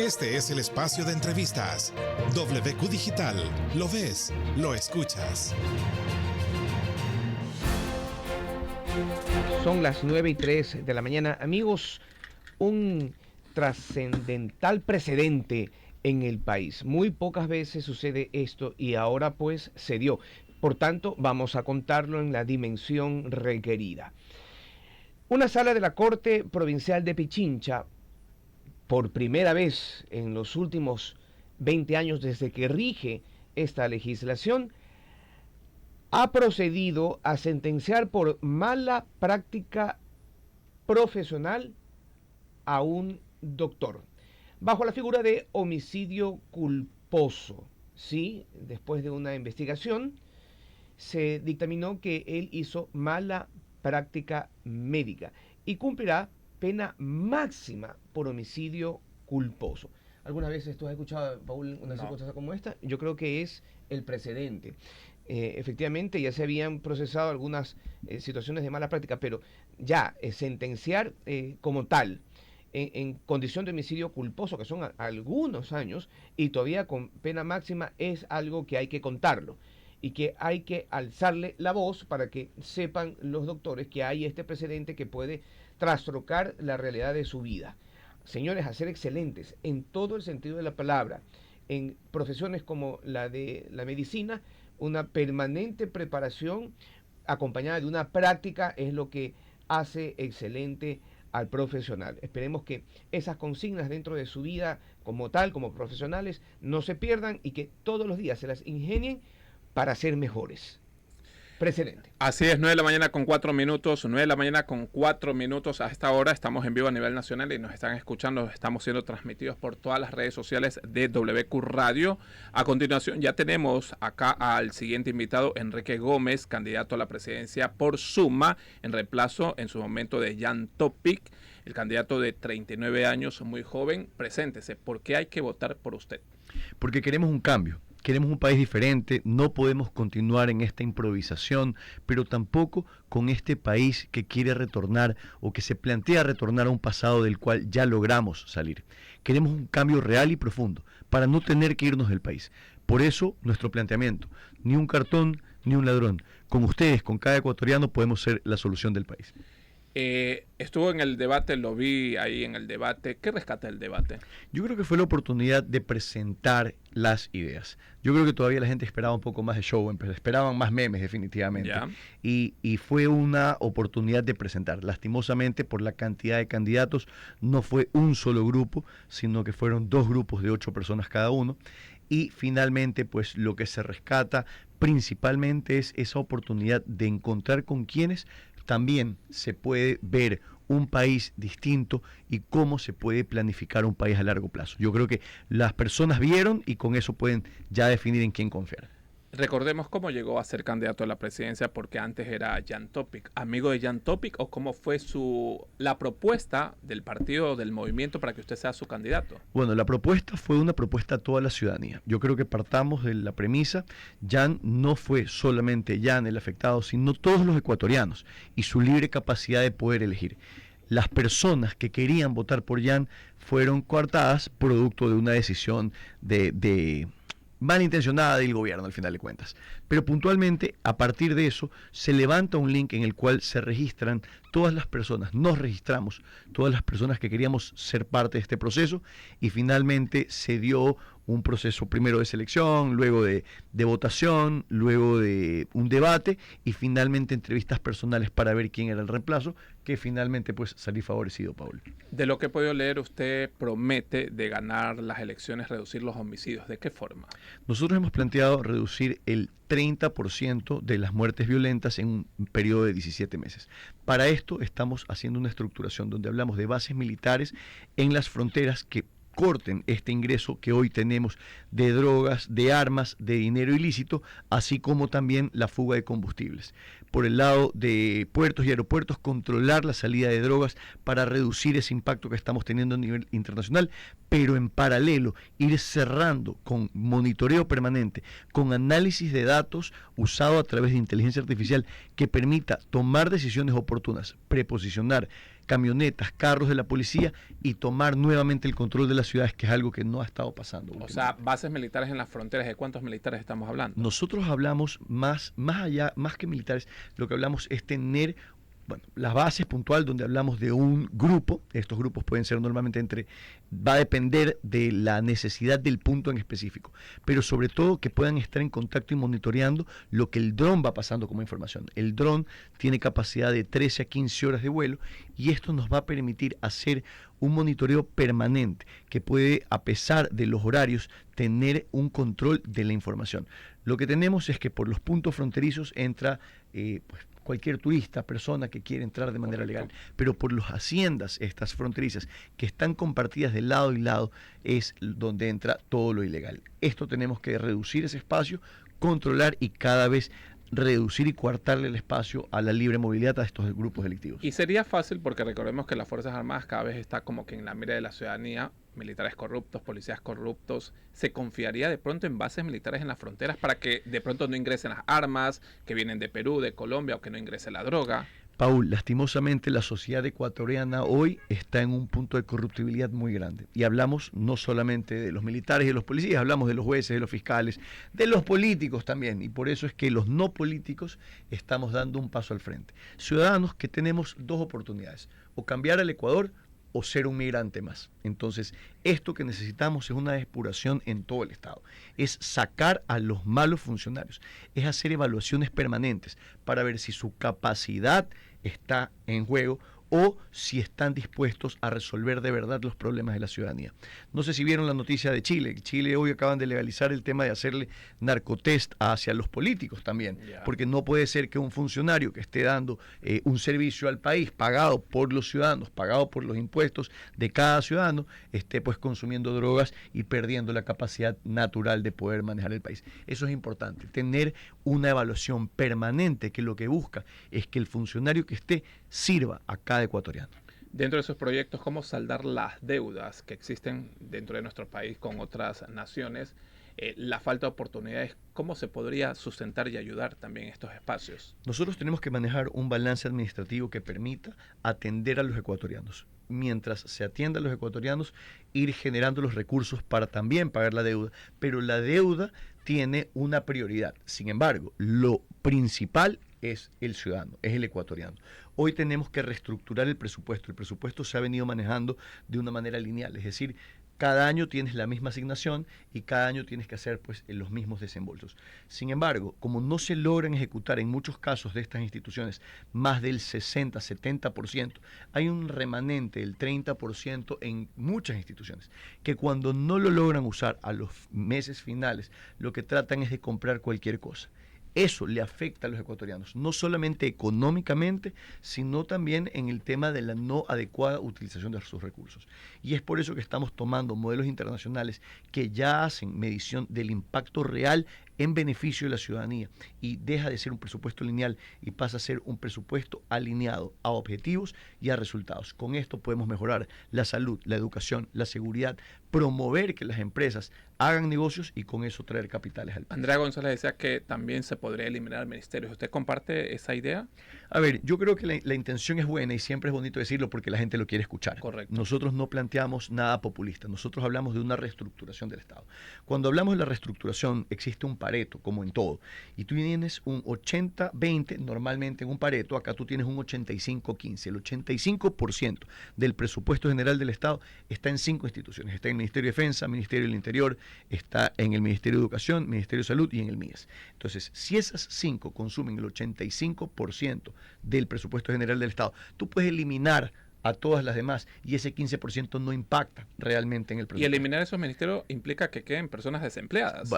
Este es el espacio de entrevistas. WQ Digital. Lo ves, lo escuchas. Son las 9:03 de la mañana. Amigos, un trascendental precedente en el país. Muy pocas veces sucede esto y ahora pues se dio. Por tanto, vamos a contarlo en la dimensión requerida. Una sala de la Corte Provincial de Pichincha, por primera vez en los últimos 20 años desde que rige esta legislación, ha procedido a sentenciar por mala práctica profesional a un doctor, bajo la figura de homicidio culposo. Sí, después de una investigación, se dictaminó que él hizo mala práctica médica y cumplirá pena máxima por homicidio culposo. ¿Algunas veces tú has escuchado, Paul, una circunstancia como esta? Yo creo que es el precedente. Efectivamente, ya se habían procesado algunas situaciones de mala práctica, pero ya sentenciar como tal, en condición de homicidio culposo, que son algunos años, y todavía con pena máxima, es algo que hay que contarlo y que hay que alzarle la voz para que sepan los doctores que hay este precedente que puede trastrocar la realidad de su vida. Señores, a ser excelentes en todo el sentido de la palabra, en profesiones como la de la medicina, una permanente preparación acompañada de una práctica es lo que hace excelente al profesional. Esperemos que esas consignas dentro de su vida como tal, como profesionales, no se pierdan y que todos los días se las ingenien para ser mejores. Precedente. Así es, 9 de la mañana con 4 minutos, 9 de la mañana con 4 minutos a esta hora. Estamos en vivo a nivel nacional y nos están escuchando, estamos siendo transmitidos por todas las redes sociales de WQ Radio. A continuación ya tenemos acá al siguiente invitado, Enrique Gómez, candidato a la presidencia por Suma, en reemplazo en su momento de Jan Topic, el candidato de 39 años, muy joven. Preséntese, ¿por qué hay que votar por usted? Porque queremos un cambio. Queremos un país diferente, no podemos continuar en esta improvisación, pero tampoco con este país que quiere retornar o que se plantea retornar a un pasado del cual ya logramos salir. Queremos un cambio real y profundo para no tener que irnos del país. Por eso nuestro planteamiento, ni un cartón ni un ladrón. Con ustedes, con cada ecuatoriano, podemos ser la solución del país. Estuvo en el debate, lo vi ahí en el debate. ¿Qué rescata el debate? Yo creo que fue la oportunidad de presentar las ideas. Yo creo que todavía la gente esperaba un poco más de show, esperaban más memes definitivamente. Y fue una oportunidad de presentar. Lastimosamente, por la cantidad de candidatos, no fue un solo grupo, sino que fueron 2 grupos de 8 personas cada uno. Y finalmente, pues lo que se rescata principalmente es esa oportunidad de encontrar con quienes también se puede ver un país distinto y cómo se puede planificar un país a largo plazo. Yo creo que las personas vieron y con eso pueden ya definir en quién confiar. Recordemos cómo llegó a ser candidato a la presidencia, porque antes era Jan Topic. ¿Amigo de Jan Topic o cómo fue la propuesta del partido, del movimiento para que usted sea su candidato? Bueno, la propuesta fue una propuesta a toda la ciudadanía. Yo creo que partamos de la premisa, Jan no fue solamente Jan el afectado, sino todos los ecuatorianos y su libre capacidad de poder elegir. Las personas que querían votar por Jan fueron coartadas producto de una decisión de malintencionada del gobierno al final de cuentas. Pero puntualmente, a partir de eso, se levanta un link en el cual se registran todas las personas, nos registramos todas las personas que queríamos ser parte de este proceso y finalmente se dio un proceso primero de selección, luego de votación, luego de un debate y finalmente entrevistas personales para ver quién era el reemplazo, que finalmente pues salí favorecido, Paul. De lo que he podido leer, usted promete de ganar las elecciones, reducir los homicidios. ¿De qué forma? Nosotros hemos planteado reducir el 30% de las muertes violentas en un periodo de 17 meses. Para esto estamos haciendo una estructuración donde hablamos de bases militares en las fronteras que corten este ingreso que hoy tenemos de drogas, de armas, de dinero ilícito, así como también la fuga de combustibles. Por el lado de puertos y aeropuertos, controlar la salida de drogas para reducir ese impacto que estamos teniendo a nivel internacional, pero en paralelo ir cerrando con monitoreo permanente, con análisis de datos usado a través de inteligencia artificial que permita tomar decisiones oportunas, preposicionar camionetas, carros de la policía y tomar nuevamente el control de las ciudades, que es algo que no ha estado pasando. O sea, bases militares en las fronteras, ¿de cuántos militares estamos hablando? Nosotros hablamos más allá, más que militares, lo que hablamos es tener, bueno, las bases puntual donde hablamos de un grupo. Estos grupos pueden ser normalmente va a depender de la necesidad del punto en específico, pero sobre todo que puedan estar en contacto y monitoreando lo que el dron va pasando como información. El dron tiene capacidad de 13 a 15 horas de vuelo y esto nos va a permitir hacer un monitoreo permanente que puede, a pesar de los horarios, tener un control de la información. Lo que tenemos es que por los puntos fronterizos entra pues, cualquier turista, persona que quiere entrar de manera legal, pero por las haciendas estas fronterizas que están compartidas de lado y lado es donde entra todo lo ilegal. Esto tenemos que reducir ese espacio, controlar y cada vez reducir y coartarle el espacio a la libre movilidad a estos grupos delictivos. Y sería fácil porque recordemos que las Fuerzas Armadas cada vez está como que en la mira de la ciudadanía, militares corruptos, policías corruptos. ¿Se confiaría de pronto en bases militares en las fronteras para que de pronto no ingresen las armas que vienen de Perú, de Colombia, o que no ingrese la droga? Paul, lastimosamente la sociedad ecuatoriana hoy está en un punto de corruptibilidad muy grande. Y hablamos no solamente de los militares y de los policías, hablamos de los jueces, de los fiscales, de los políticos también. Y por eso es que los no políticos estamos dando un paso al frente. Ciudadanos que tenemos dos oportunidades, o cambiar al Ecuador o ser un migrante más. Entonces, esto que necesitamos es una depuración en todo el Estado. Es sacar a los malos funcionarios, es hacer evaluaciones permanentes para ver si su capacidad está en juego o si están dispuestos a resolver de verdad los problemas de la ciudadanía. No sé si vieron la noticia de Chile. Chile hoy acaban de legalizar el tema de hacerle narcotest hacia los políticos también, porque no puede ser que un funcionario que esté dando un servicio al país pagado por los ciudadanos, pagado por los impuestos de cada ciudadano, esté pues consumiendo drogas y perdiendo la capacidad natural de poder manejar el país. Eso es importante, tener una evaluación permanente que lo que busca es que el funcionario que esté sirva a cada ecuatoriano. Dentro de esos proyectos, ¿cómo saldar las deudas que existen dentro de nuestro país con otras naciones? La falta de oportunidades, ¿cómo se podría sustentar y ayudar también estos espacios? Nosotros tenemos que manejar un balance administrativo que permita atender a los ecuatorianos. Mientras se atienda a los ecuatorianos, ir generando los recursos para también pagar la deuda, pero la deuda tiene una prioridad. Sin embargo, lo principal es el ciudadano, es el ecuatoriano. Hoy tenemos que reestructurar el presupuesto. El presupuesto se ha venido manejando de una manera lineal, es decir, cada año tienes la misma asignación y cada año tienes que hacer pues los mismos desembolsos. Sin embargo, como no se logran ejecutar en muchos casos de estas instituciones más del 60-70%, hay un remanente del 30% en muchas instituciones que cuando no lo logran usar a los meses finales, lo que tratan es de comprar cualquier cosa. Eso le afecta a los ecuatorianos, no solamente económicamente, sino también en el tema de la no adecuada utilización de sus recursos. Y es por eso que estamos tomando modelos internacionales que ya hacen medición del impacto real en beneficio de la ciudadanía y deja de ser un presupuesto lineal y pasa a ser un presupuesto alineado a objetivos y a resultados. Con esto podemos mejorar la salud, la educación, la seguridad, promover que las empresas hagan negocios y con eso traer capitales al país. Andrea González decía que también se podría eliminar ministerios. ¿Usted comparte esa idea? A ver, yo creo que la intención es buena y siempre es bonito decirlo porque la gente lo quiere escuchar. Correcto. Nosotros no planteamos nada populista, nosotros hablamos de una reestructuración del Estado. Cuando hablamos de la reestructuración existe un Pareto, como en todo, y tú tienes un 80-20 normalmente en un Pareto, acá tú tienes un 85-15. El 85% del presupuesto general del Estado está en 5 instituciones, está en el Ministerio de Defensa, Ministerio del Interior, está en el Ministerio de Educación, Ministerio de Salud y en el MIES. Entonces, si esas 5 consumen el 85% del presupuesto general del Estado, tú puedes eliminar a todas las demás y ese 15% no impacta realmente en el presupuesto. Y eliminar esos ministerios implica que queden personas desempleadas.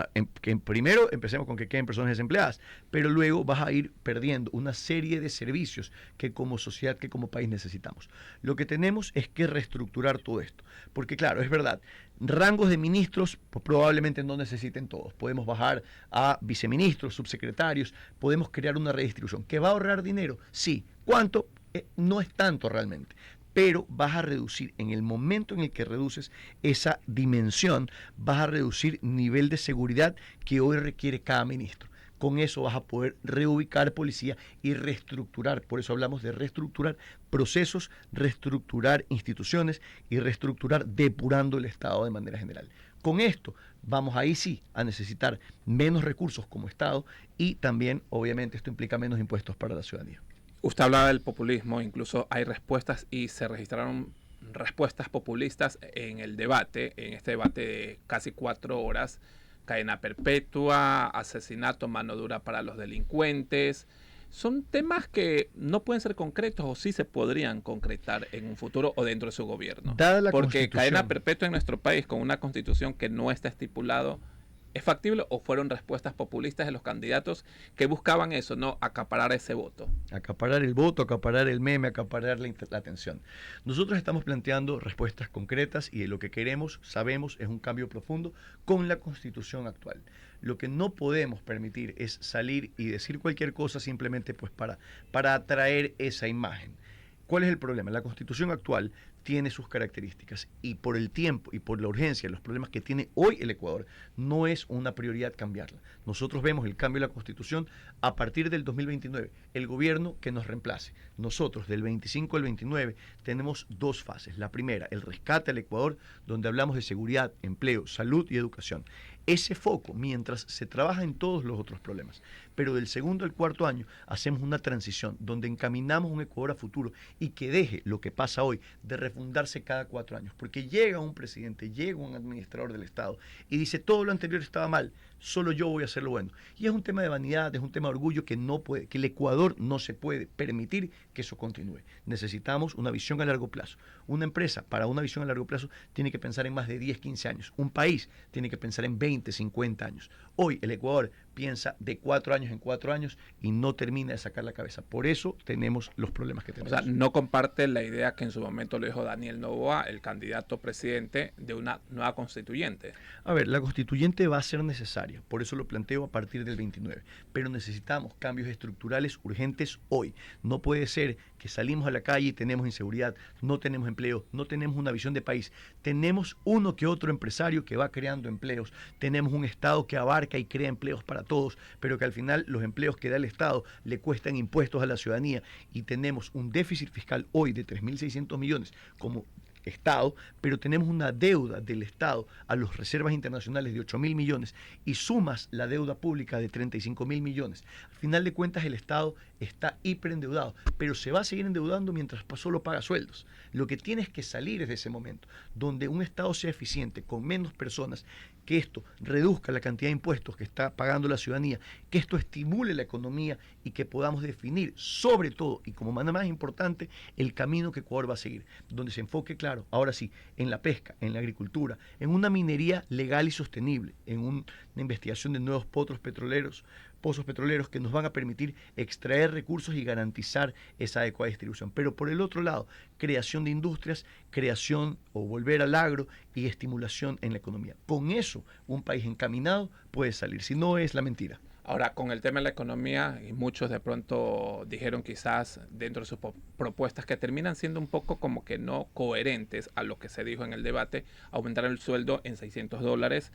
Primero empecemos con que queden personas desempleadas, pero luego vas a ir perdiendo una serie de servicios que como sociedad, que como país necesitamos. Lo que tenemos es que reestructurar todo esto, porque claro, es verdad, rangos de ministros pues, probablemente no necesiten todos. Podemos bajar a viceministros, subsecretarios, podemos crear una redistribución. ¿Que va a ahorrar dinero? Sí. ¿Cuánto? No es tanto realmente, pero vas a reducir, en el momento en el que reduces esa dimensión, vas a reducir nivel de seguridad que hoy requiere cada ministro. Con eso vas a poder reubicar policía y reestructurar. Por eso hablamos de reestructurar procesos, reestructurar instituciones y reestructurar depurando el Estado de manera general. Con esto vamos ahí sí a necesitar menos recursos como Estado y también obviamente esto implica menos impuestos para la ciudadanía. Usted hablaba del populismo, incluso hay respuestas y se registraron respuestas populistas en el debate, en este debate de casi 4 horas, cadena perpetua, asesinato, mano dura para los delincuentes. Son temas que no pueden ser concretos o sí se podrían concretar en un futuro o dentro de su gobierno. Porque cadena perpetua en nuestro país con una constitución que no está estipulado, ¿es factible o fueron respuestas populistas de los candidatos que buscaban eso, no acaparar ese voto? Acaparar el voto, acaparar el meme, acaparar la atención. Nosotros estamos planteando respuestas concretas y lo que queremos, sabemos, es un cambio profundo con la Constitución actual. Lo que no podemos permitir es salir y decir cualquier cosa simplemente pues para atraer esa imagen. ¿Cuál es el problema? La Constitución actual tiene sus características y por el tiempo y por la urgencia, los problemas que tiene hoy el Ecuador, no es una prioridad cambiarla. Nosotros vemos el cambio de la Constitución a partir del 2029, el gobierno que nos reemplace. Nosotros del 25 al 29 tenemos 2 fases. La primera, el rescate al Ecuador, donde hablamos de seguridad, empleo, salud y educación. Ese foco, mientras se trabaja en todos los otros problemas. Pero del segundo al 4.º año hacemos una transición donde encaminamos un Ecuador a futuro y que deje lo que pasa hoy de refundarse cada 4 años. Porque llega un presidente, llega un administrador del Estado y dice todo lo anterior estaba mal, solo yo voy a hacer lo bueno. Y es un tema de vanidad, es un tema de orgullo que no puede, que el Ecuador no se puede permitir que eso continúe. Necesitamos una visión a largo plazo. Una empresa para una visión a largo plazo tiene que pensar en más de 10, 15 años. Un país tiene que pensar en 20, 50 años. Hoy el Ecuador piensa de 4 años en 4 años y no termina de sacar la cabeza. Por eso tenemos los problemas que tenemos. O sea, no comparte la idea que en su momento lo dijo Daniel Noboa, el candidato presidente de una nueva constituyente. A ver, la constituyente va a ser necesaria, por eso lo planteo a partir del 29, pero necesitamos cambios estructurales urgentes hoy. No puede ser que salimos a la calle y tenemos inseguridad, no tenemos empleo, no tenemos una visión de país. Tenemos uno que otro empresario que va creando empleos, tenemos un Estado que abarca y crea empleos para todos, pero que al final los empleos que da el Estado le cuestan impuestos a la ciudadanía y tenemos un déficit fiscal hoy de 3.600 millones como Estado, pero tenemos una deuda del Estado a las reservas internacionales de 8.000 millones y sumas la deuda pública de 35.000 millones. Al final de cuentas el Estado está hiperendeudado, pero se va a seguir endeudando mientras solo paga sueldos. Lo que tiene es que salir de ese momento, donde un Estado sea eficiente, con menos personas, que esto reduzca la cantidad de impuestos que está pagando la ciudadanía, que esto estimule la economía y que podamos definir, sobre todo, y como más importante, el camino que Ecuador va a seguir, donde se enfoque, claro, ahora sí, en la pesca, en la agricultura, en una minería legal y sostenible, en una investigación de nuevos pozos petroleros que nos van a permitir extraer recursos y garantizar esa adecuada distribución. Pero por el otro lado, creación de industrias, creación o volver al agro y estimulación en la economía. Con eso, un país encaminado puede salir, si no es la mentira. Ahora, con el tema de la economía, y muchos de pronto dijeron quizás dentro de sus propuestas que terminan siendo un poco como que no coherentes a lo que se dijo en el debate, aumentar el sueldo en $600,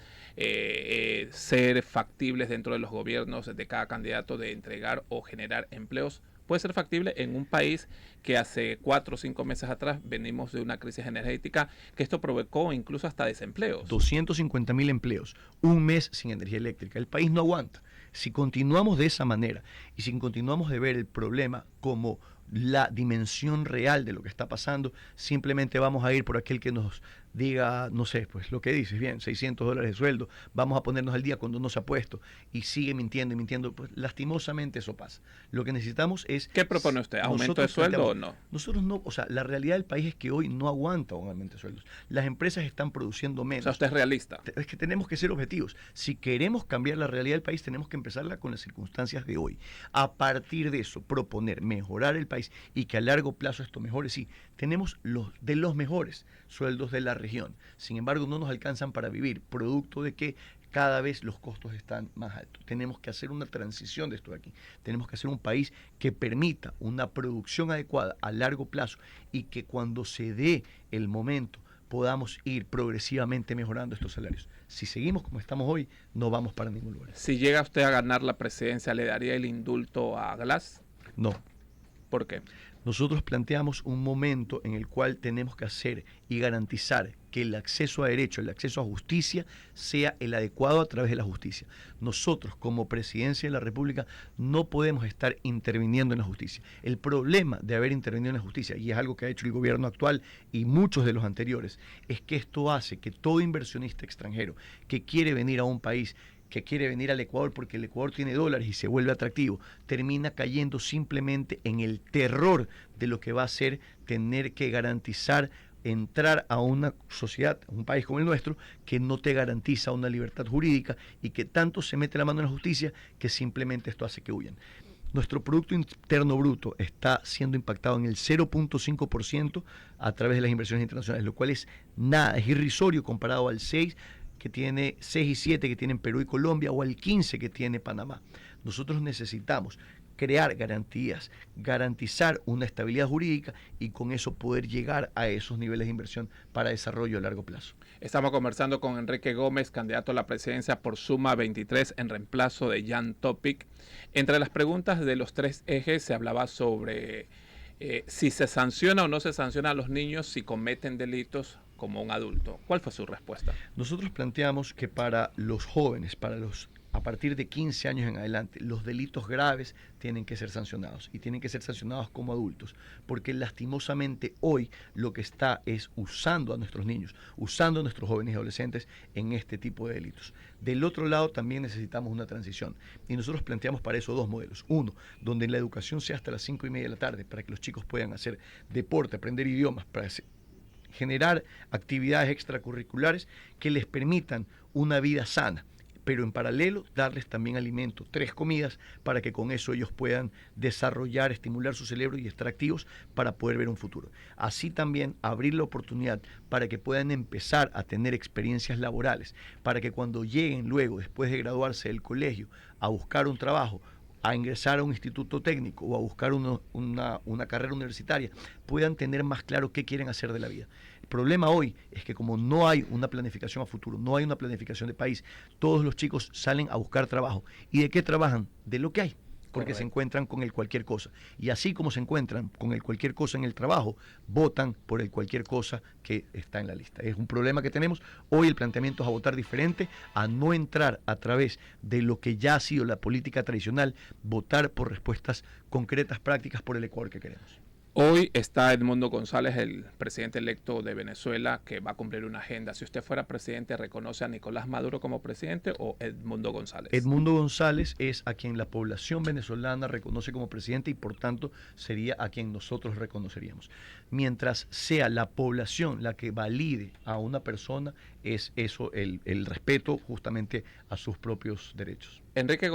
ser factibles dentro de los gobiernos de cada candidato de entregar o generar empleos. Puede ser factible en un país que hace 4 o 5 meses atrás venimos de una crisis energética que esto provocó incluso hasta desempleos. 250.000 empleos, un mes sin energía eléctrica. El país no aguanta. Si continuamos de esa manera y si continuamos de ver el problema como la dimensión real de lo que está pasando, simplemente vamos a ir por aquel que nos diga, no sé, pues lo que dices, bien, $600 de sueldo, vamos a ponernos al día cuando no se ha puesto y sigue mintiendo y mintiendo, pues lastimosamente eso pasa. Lo que necesitamos es... ¿Qué propone usted? ¿Aumento de sueldo o no? Nosotros no, o sea, la realidad del país es que hoy no aguanta un aumento de sueldos. Las empresas están produciendo menos. O sea, usted es realista. Es que tenemos que ser objetivos. Si queremos cambiar la realidad del país, tenemos que empezarla con las circunstancias de hoy. A partir de eso, proponer, mejorar el país y que a largo plazo esto mejore. Sí, tenemos los mejores sueldos de la región. Sin embargo, no nos alcanzan para vivir, producto de que cada vez los costos están más altos. Tenemos que hacer una transición de esto de aquí. Tenemos que hacer un país que permita una producción adecuada a largo plazo y que cuando se dé el momento podamos ir progresivamente mejorando estos salarios. Si seguimos como estamos hoy, no vamos para ningún lugar. Si llega usted a ganar la presidencia, ¿le daría el indulto a Glass? No. ¿Por qué? Nosotros planteamos un momento en el cual tenemos que hacer y garantizar que el acceso a derecho, el acceso a justicia, sea el adecuado a través de la justicia. Nosotros, como Presidencia de la República, no podemos estar interviniendo en la justicia. El problema de haber intervenido en la justicia, y es algo que ha hecho el gobierno actual y muchos de los anteriores, es que esto hace que todo inversionista extranjero que quiere venir a un país, que quiere venir al Ecuador porque el Ecuador tiene dólares y se vuelve atractivo, termina cayendo simplemente en el terror de lo que va a ser tener que garantizar entrar a una sociedad, a un país como el nuestro, que no te garantiza una libertad jurídica y que tanto se mete la mano en la justicia que simplemente esto hace que huyan. Nuestro Producto Interno Bruto está siendo impactado en el 0.5% a través de las inversiones internacionales, lo cual es nada, es irrisorio comparado al 6 que tiene 6 y 7 que tienen Perú y Colombia o al 15 que tiene Panamá. Nosotros necesitamos crear garantías, garantizar una estabilidad jurídica y con eso poder llegar a esos niveles de inversión para desarrollo a largo plazo. Estamos conversando con Enrique Gómez, candidato a la presidencia por Suma 23 en reemplazo de Jan Topic. Entre las preguntas de los 3 ejes se hablaba sobre si se sanciona o no se sanciona a los niños si cometen delitos como un adulto. ¿Cuál fue su respuesta? Nosotros planteamos que para los jóvenes, a partir de 15 años en adelante, los delitos graves tienen que ser sancionados y tienen que ser sancionados como adultos, porque lastimosamente hoy lo que está es usando a nuestros niños, usando a nuestros jóvenes y adolescentes en este tipo de delitos. Del otro lado también necesitamos una transición y nosotros planteamos para eso 2 modelos. Uno, donde la educación sea hasta las 5:30 de la tarde para que los chicos puedan hacer deporte, aprender idiomas, para generar actividades extracurriculares que les permitan una vida sana, pero en paralelo darles también alimento, 3 comidas, para que con eso ellos puedan desarrollar, estimular su cerebro y estar activos para poder ver un futuro. Así también abrir la oportunidad para que puedan empezar a tener experiencias laborales, para que cuando lleguen luego, después de graduarse del colegio, a buscar un trabajo, a ingresar a un instituto técnico o a buscar una carrera universitaria, puedan tener más claro qué quieren hacer de la vida. El problema hoy es que como no hay una planificación a futuro, no hay una planificación de país, todos los chicos salen a buscar trabajo. ¿Y de qué trabajan? De lo que hay. Porque Correcto. se encuentran con el cualquier cosa. Y así como se encuentran con el cualquier cosa en el trabajo, votan por el cualquier cosa que está en la lista. Es un problema que tenemos. Hoy el planteamiento es a votar diferente, a no entrar a través de lo que ya ha sido la política tradicional, votar por respuestas concretas, prácticas por el Ecuador que queremos. Hoy está Edmundo González, el presidente electo de Venezuela, que va a cumplir una agenda. Si usted fuera presidente, ¿reconoce a Nicolás Maduro como presidente o Edmundo González? Edmundo González es a quien la población venezolana reconoce como presidente y por tanto sería a quien nosotros reconoceríamos. Mientras sea la población la que valide a una persona, es eso el respeto justamente a sus propios derechos. ¿Enrique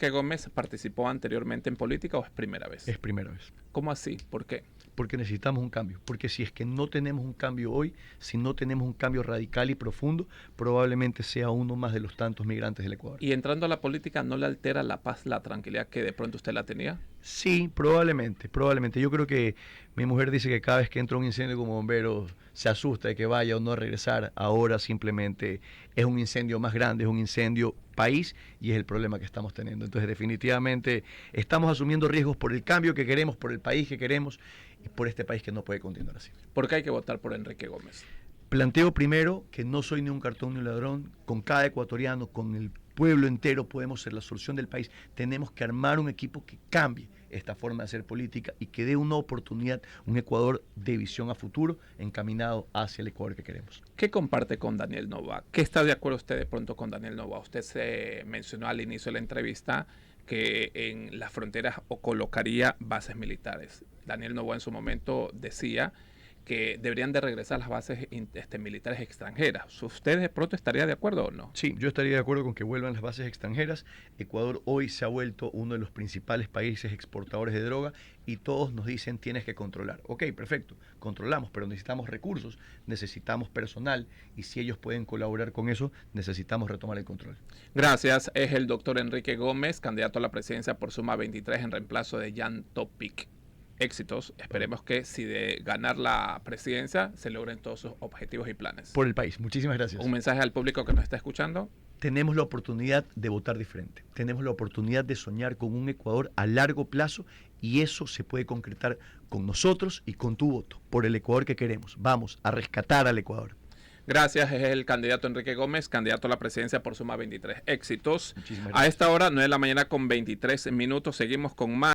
Gómez participó anteriormente en política o es primera vez? Es primera vez. ¿Cómo así? ¿Por qué? Porque necesitamos un cambio. Porque si es que no tenemos un cambio hoy, si no tenemos un cambio radical y profundo, probablemente sea uno más de los tantos migrantes del Ecuador. ¿Y entrando a la política no le altera la paz, la tranquilidad que de pronto usted la tenía? Sí, probablemente. Yo creo que mi mujer dice que cada vez que entra un incendio como bombero se asusta de que vaya o no a regresar. Ahora simplemente es un incendio más grande, es un incendio país y es el problema que estamos teniendo. Entonces definitivamente estamos asumiendo riesgos por el cambio que queremos, por el país que queremos y por este país que no puede continuar así. ¿Por qué hay que votar por Enrique Gómez? Planteo primero que no soy ni un cartón ni un ladrón. Con cada ecuatoriano, con el pueblo entero podemos ser la solución del país. Tenemos que armar un equipo que cambie esta forma de hacer política y que dé una oportunidad, un Ecuador de visión a futuro encaminado hacia el Ecuador que queremos. ¿Qué comparte con Daniel Noboa? ¿Qué está de acuerdo usted de pronto con Daniel Noboa? Usted se mencionó al inicio de la entrevista que en las fronteras o colocaría bases militares. Daniel Noboa en su momento decía que deberían de regresar las bases militares extranjeras. ¿Usted de pronto estaría de acuerdo o no? Sí, yo estaría de acuerdo con que vuelvan las bases extranjeras. Ecuador hoy se ha vuelto uno de los principales países exportadores de droga y todos nos dicen tienes que controlar. Ok, perfecto, controlamos, pero necesitamos recursos, necesitamos personal y si ellos pueden colaborar con eso, necesitamos retomar el control. Gracias. Es el doctor Enrique Gómez, candidato a la presidencia por Suma 23 en reemplazo de Jan Topic. éxitos. Esperemos que si de ganar la presidencia se logren todos sus objetivos y planes. Por el país. Muchísimas gracias. Un mensaje al público que nos está escuchando. Tenemos la oportunidad de votar diferente. Tenemos la oportunidad de soñar con un Ecuador a largo plazo y eso se puede concretar con nosotros y con tu voto, por el Ecuador que queremos. Vamos a rescatar al Ecuador. Gracias, es el candidato Enrique Gómez, candidato a la presidencia por Suma 23. Éxitos. Muchísimas A gracias. esta hora, 9 de la mañana con 23 minutos, seguimos con más.